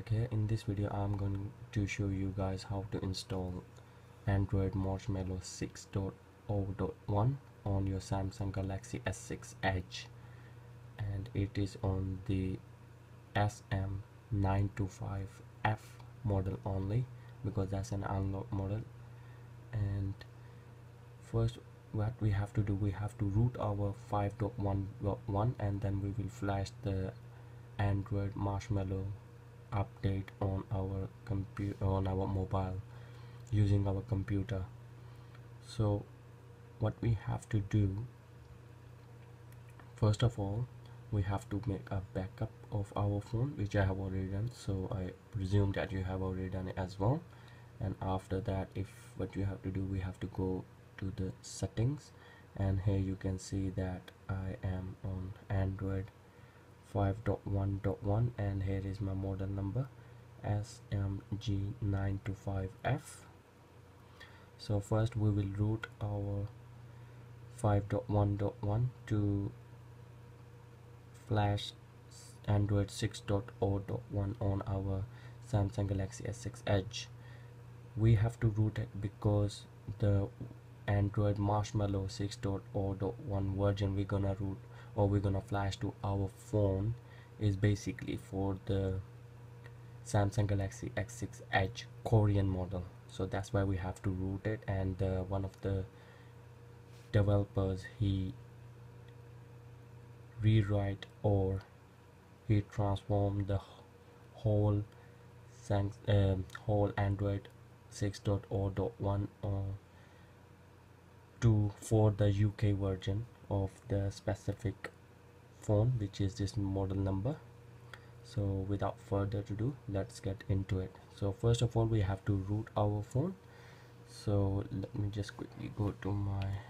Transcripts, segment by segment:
Tech here. In this video I'm going to show you guys how to install Android Marshmallow 6.0.1 on your Samsung Galaxy S6 Edge, and it is on the SM-G925F model only because that's an unlocked model. And first what we have to do, we have to root our 5.1.1 and then we will flash the Android Marshmallow update on our mobile using our computer. So what we have to do, first of all, we have to make a backup of our phone, which I have already done, so I presume that you have already done it as well. And after that, what you have to do, we have to go to the settings, and here you can see that I am on Android 5.1.1 and here is my model number SM-G925F. So first we will root our 5.1.1 to flash Android 6.0.1 on our Samsung Galaxy S6 Edge. We have to root it because the Android Marshmallow 6.0.1 version we're gonna root or we're gonna flash to our phone is basically for the Samsung Galaxy S6 Edge Korean model. So that's why we have to root it, and one of the developers, he rewrite or he transformed the whole Android 6.0.1 for the UK version of the specific phone, which is this model number. So without further ado, let's get into it. So first of all, we have to root our phone. So let me just quickly go to my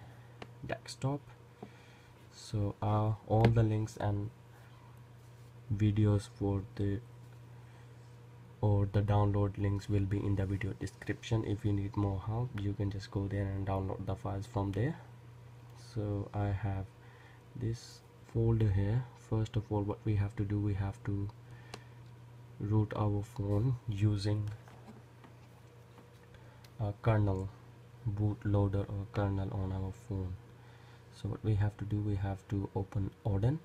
desktop. So all the links and videos for the download links will be in the video description. If you need more help, you can just go there and download the files from there. So I have this folder here. First of all, what we have to do, we have to root our phone using a kernel, bootloader or kernel on our phone. So what we have to do, we have to open Odin.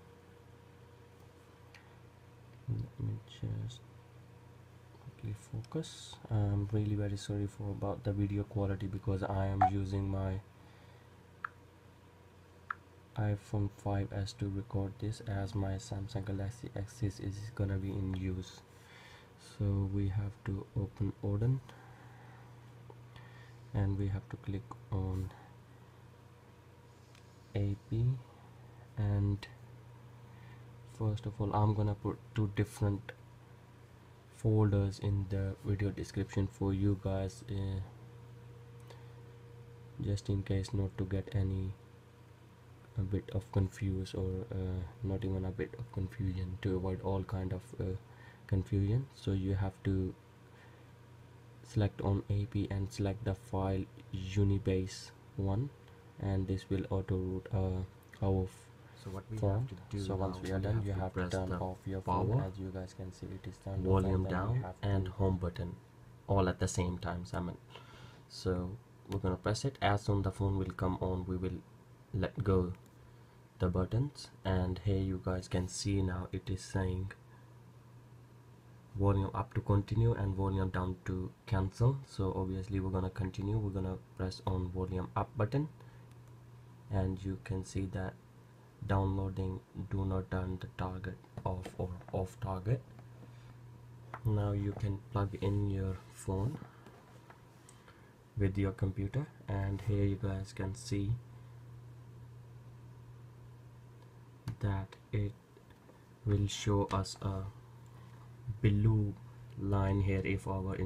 Let me just quickly focus. I'm really very sorry about the video quality because I am using my iPhone 5s to record this, as my Samsung Galaxy S6 is gonna be in use. So we have to open Odin and we have to click on AP, and first of all I'm gonna put two different folders in the video description for you guys, just in case not to get a bit of confuse or not even a bit of confusion, to avoid all kind of confusion. So you have to select on AP and select the file Unibase 1, and this will auto root our So what we phone. have to do, so once we are done, you have to turn off your phone. As you guys can see, it is turned off, volume and down and home button all at the same time, Simon. So we're gonna press it. As soon the phone will come on, we will let go the buttons, and here you guys can see now it is saying volume up to continue and volume down to cancel. So obviously we're gonna continue. We're gonna press on volume up button, and you can see that downloading, do not turn the target off or off target. Now you can plug in your phone with your computer, and here you guys can see that it will show us a blue line here if our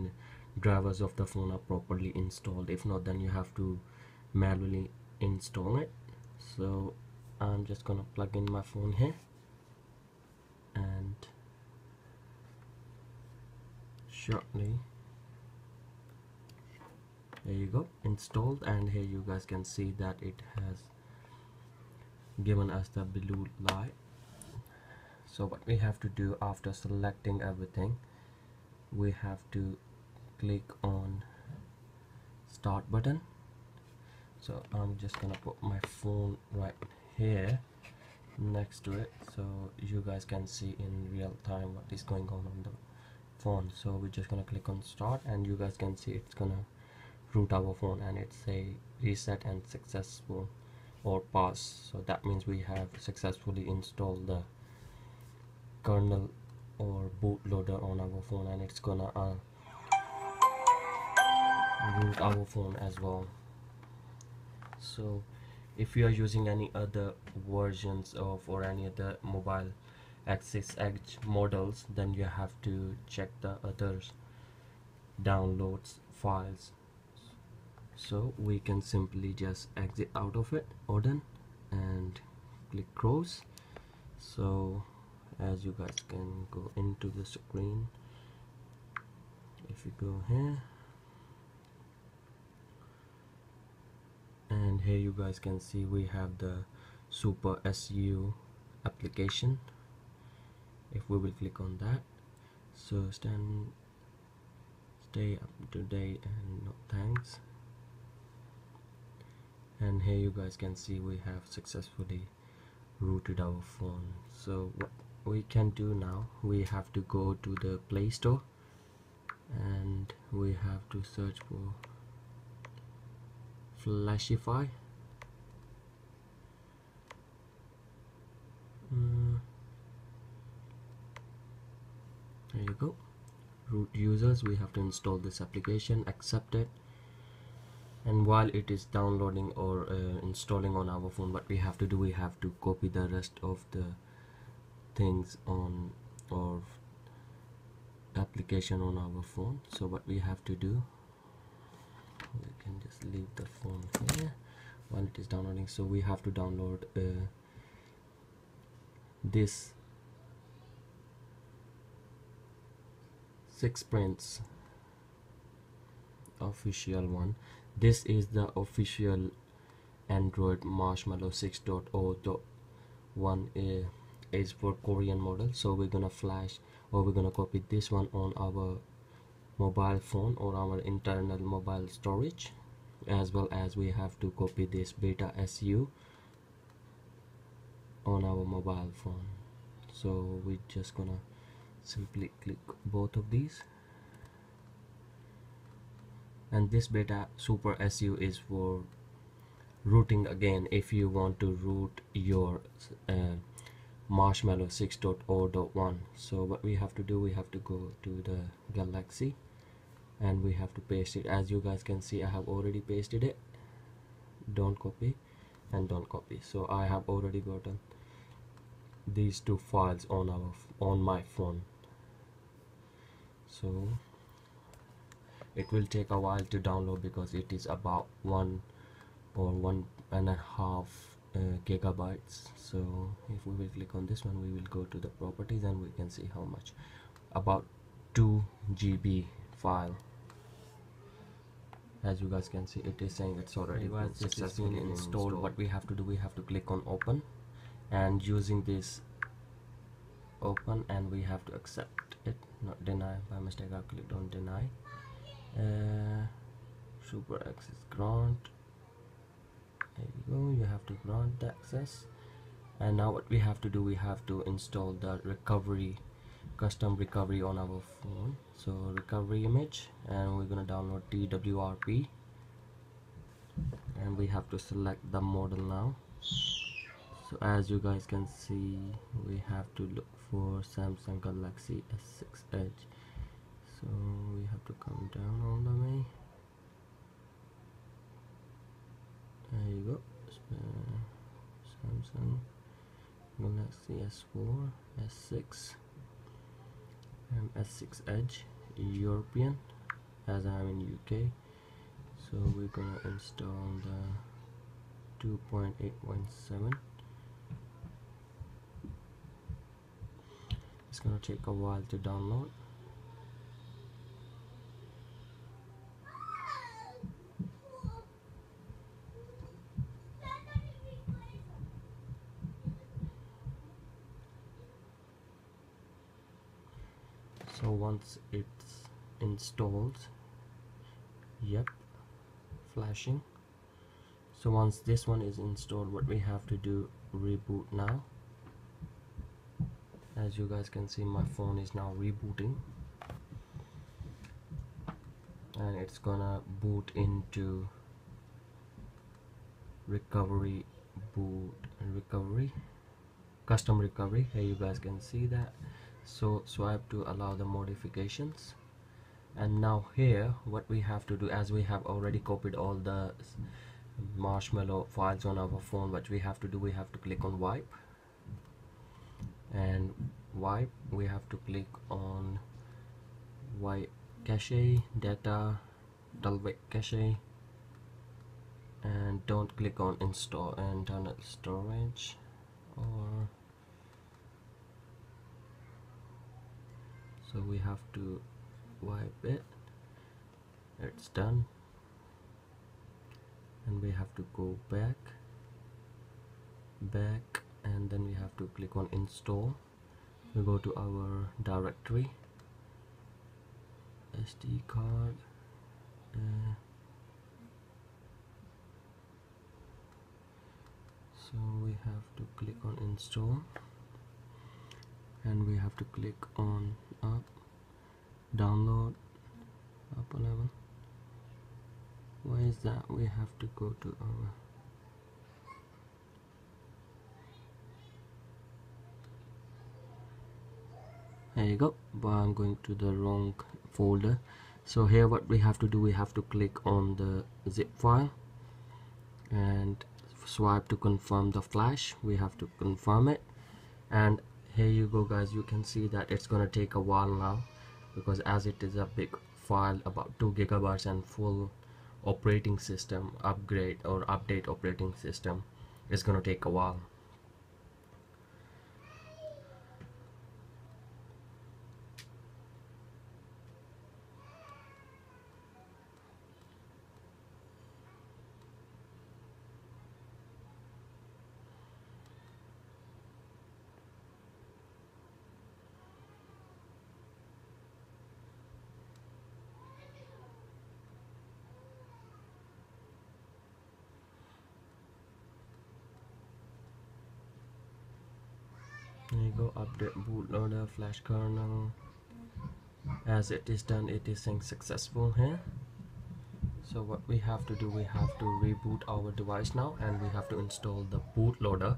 drivers of the phone are properly installed. If not, then you have to manually install it. So I'm just gonna plug in my phone here, and shortly, there you go, installed. And here you guys can see that it has given us the blue light. So what we have to do, after selecting everything, we have to click on start button. So I'm just gonna put my phone right here next to it so you guys can see in real time what is going on the phone. So we're just gonna click on start and you guys can see it's gonna root our phone and it's a reset and successful or pass. So that means we have successfully installed the kernel or bootloader on our phone, and it's gonna root our phone as well. So if you are using any other versions of or any other mobile Axis Edge models, then you have to check the others downloads files. So we can simply just exit out of it or done and click close. So as you guys can go into the screen, if you go here, and here you guys can see we have the Super SU application. If we will click on that, so stay up to date and no thanks. And here you guys can see we have successfully rooted our phone. So what we can do now, we have to go to the Play Store and we have to search for Flashify. There you go. Root users, we have to install this application, accept it, and while it is downloading or installing on our phone, what we have to do, we have to copy the rest of the things on our application on our phone. So what we have to do, we can just leave the phone here while it is downloading. So we have to download this 6prints official one. This is the official Android Marshmallow 6.0.1 is for Korean model. So we're gonna flash or we're gonna copy this one on our mobile phone or our internal mobile storage, as well as we have to copy this beta SU on our mobile phone. So we're just gonna simply click both of these, and this beta Super SU is for rooting again if you want to root your Marshmallow 6.0.1. So what we have to do, we have to go to the Galaxy and we have to paste it. As you guys can see, I have already pasted it. Don't copy and don't copy. So I have already gotten these two files on my phone. So it will take a while to download because it is about 1.5 gigabytes. So if we will click on this one, we will go to the properties and we can see how much, about 2 GB file. As you guys can see, it is saying it's already been successfully installed. What we have to do, we have to click on open, and using this open, and we have to accept it, not deny. By mistake I clicked on deny. Super access grant. There you go, you have to grant the access. And now what we have to do, we have to install the custom recovery on our phone. So recovery image, and we're gonna download TWRP, and we have to select the model now. So as you guys can see, we have to look for Samsung Galaxy S6 Edge. So we have to come down all the way. There you go. Samsung Galaxy S4, S6 and S6 Edge, European, as I'm in UK. So we're gonna install the 2.8.7. It's gonna take a while to download. So once it's installs. Yep, flashing. So once this one is installed, what we have to do, reboot now. As you guys can see, my phone is now rebooting, and it's gonna boot into recovery, boot and recovery, custom recovery. Here you guys can see that. So swipe to allow the modifications, and now here what we have to do, as we have already copied all the Marshmallow files on our phone, what we have to do, we have to click on wipe, and wipe, we have to click on wipe cache, data, delete cache, and don't click on install internal storage, or so we have to wipe it. It's done, and we have to go back, and then we have to click on install. We go to our directory, SD card, so we have to click on install, and we have to click on up, download up 11. Why is that? We have to go to our, there you go, but I'm going to the wrong folder. So here what we have to do, we have to click on the zip file and swipe to confirm the flash. We have to confirm it, and here you go guys, you can see that it's gonna take a while now, because as it is a big file, about 2 gigabytes, and full operating system upgrade or update operating system is gonna take a while. There you go, update bootloader flash kernel. As it is done, it is saying successful here. So what we have to do, we have to reboot our device now, and we have to install the bootloader,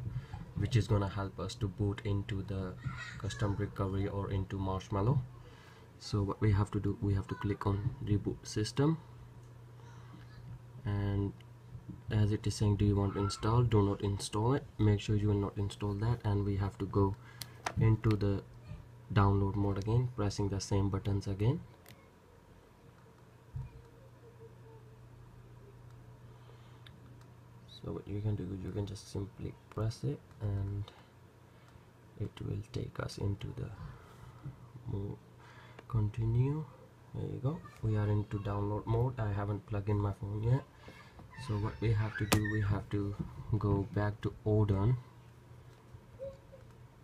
which is gonna help us to boot into the custom recovery or into Marshmallow. So what we have to do, we have to click on reboot system, and as it is saying, do you want to install, do not install it, make sure you will not install that, and we have to go into the download mode again, pressing the same buttons again. So what you can do, you can just simply press it, and it will take us into the mode. Continue. There you go, we are into download mode. I haven't plugged in my phone yet. So what we have to do, we have to go back to Odin.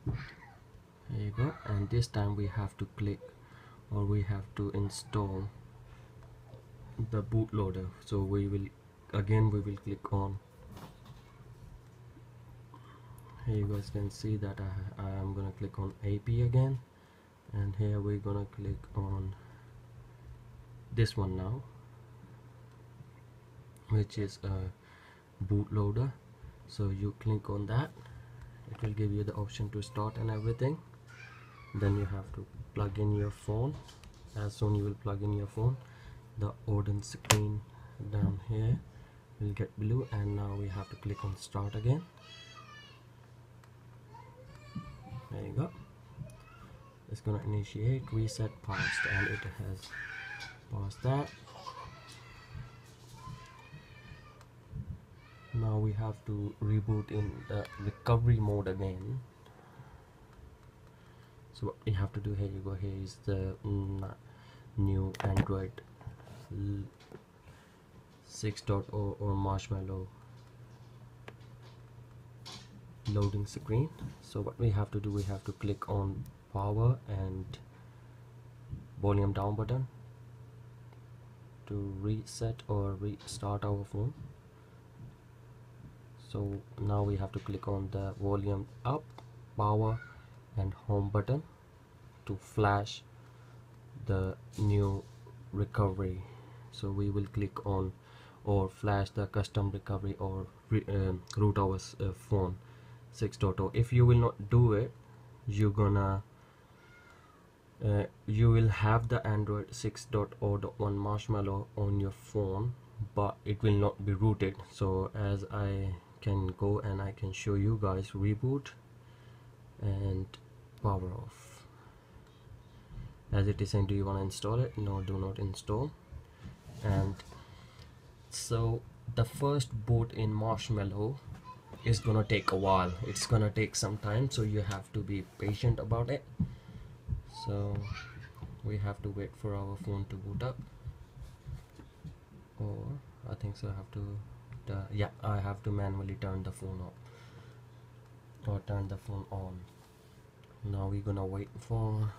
There you go, and this time we have to click, or we have to install the bootloader. So we will click on, here you guys can see that I am gonna click on AP again, and here we're gonna click on this one now, which is a bootloader. So you click on that, it will give you the option to start and everything. Then you have to plug in your phone. As soon you will plug in your phone, the Odin screen down here will get blue, and now we have to click on start again. There you go, it's gonna initiate, reset, passed, and it has passed that. Now we have to reboot in the recovery mode again. So what we have to do, here you go, here is the new Android 6.0 or Marshmallow loading screen. So what we have to do, we have to click on power and volume down button, to reset or restart our phone. So now we have to click on the volume up, power and home button to flash the new recovery. So we will click on or flash the custom recovery or root our phone 6.0. If you will not do it, you're gonna you will have the Android 6.0.1 Marshmallow on your phone, but it will not be rooted. So as I can go and I can show you guys, reboot and power off. As it is saying, do you want to install it? No, do not install. And so the first boot in Marshmallow is gonna take a while. It's gonna take some time, so you have to be patient about it. So we have to wait for our phone to boot up, or I think so I have to yeah, I have to manually turn the phone off or turn the phone on. Now we're gonna wait for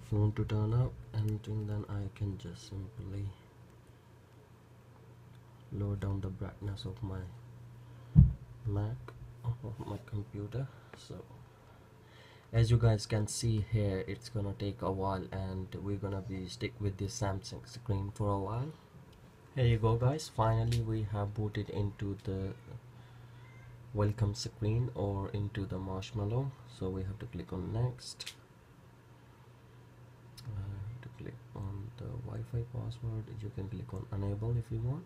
phone to turn up, and then I can just simply lower down the brightness of my Mac, of my computer. So as you guys can see here, it's gonna take a while, and we're gonna be stick with this Samsung screen for a while. Here you go guys, finally we have booted into the welcome screen or into the Marshmallow. So we have to click on next, to click on the Wi-Fi password. You can click on enable if you want,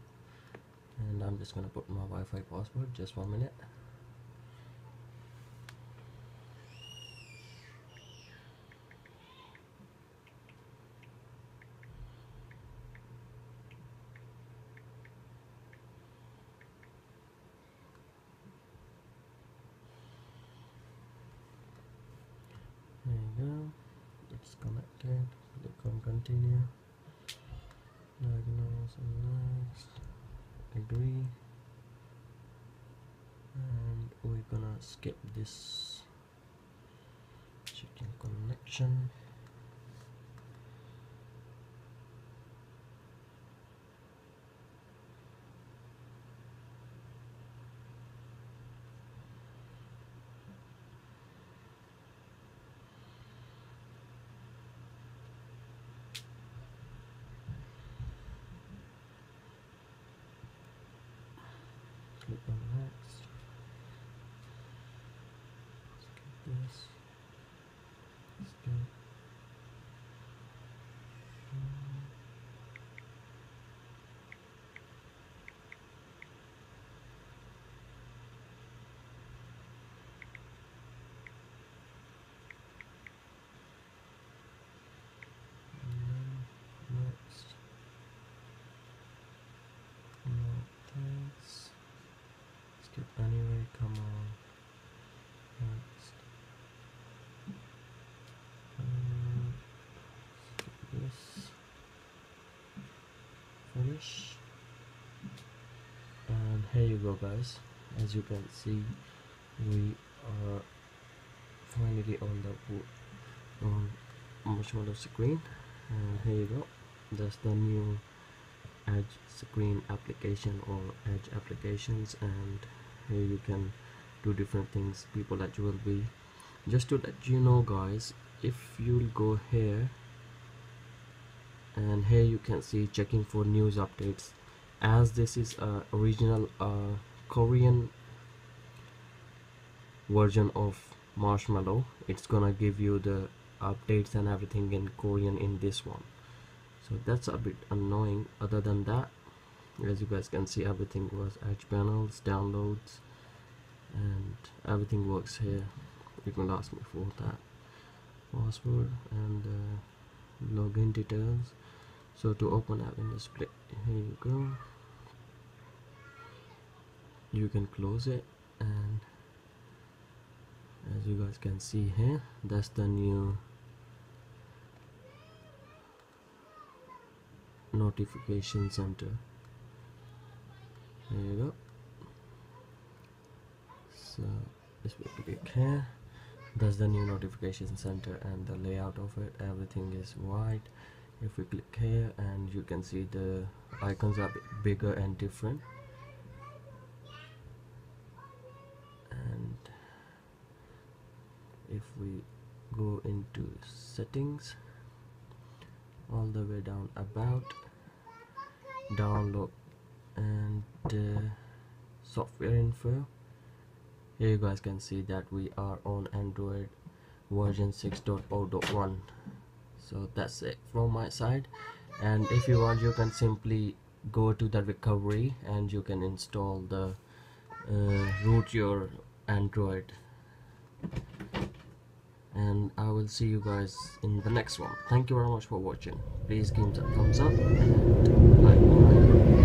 and I'm just gonna put my Wi-Fi password. Just 1 minute. There you go, it's connected. Click on continue, diagnose and next, agree, and we're gonna skip this checking connection. Click on next, skip this, skip. Next, no thanks, skip anyway, come on, next, skip this, finish, and here you go guys. As you can see, we are finally on the boot on Marshmallow screen, and here you go, that's the new Edge screen application or Edge applications, and here you can do different things. People that you will be, just to let you know guys, if you'll go here, and here you can see checking for news updates. As this is a original Korean version of Marshmallow, it's gonna give you the updates and everything in Korean in this one, so that's a bit annoying. Other than that, as you guys can see, everything was Edge panels, downloads, and everything works here. You can ask me for that password and login details. So to open app in display, here you go, you can close it, and as you guys can see here, that's the new notification center. There you go. So this will click here, that's the new notification center, and the layout of it, everything is white. If we click here, and you can see the icons are bigger and different. And if we go into settings, all the way down, about, download, and software info, here you guys can see that we are on Android version 6.0.1. so that's it from my side. And if you want, you can simply go to the recovery and you can install the root your Android. And I will see you guys in the next one. Thank you very much for watching. Please give a thumbs up and like my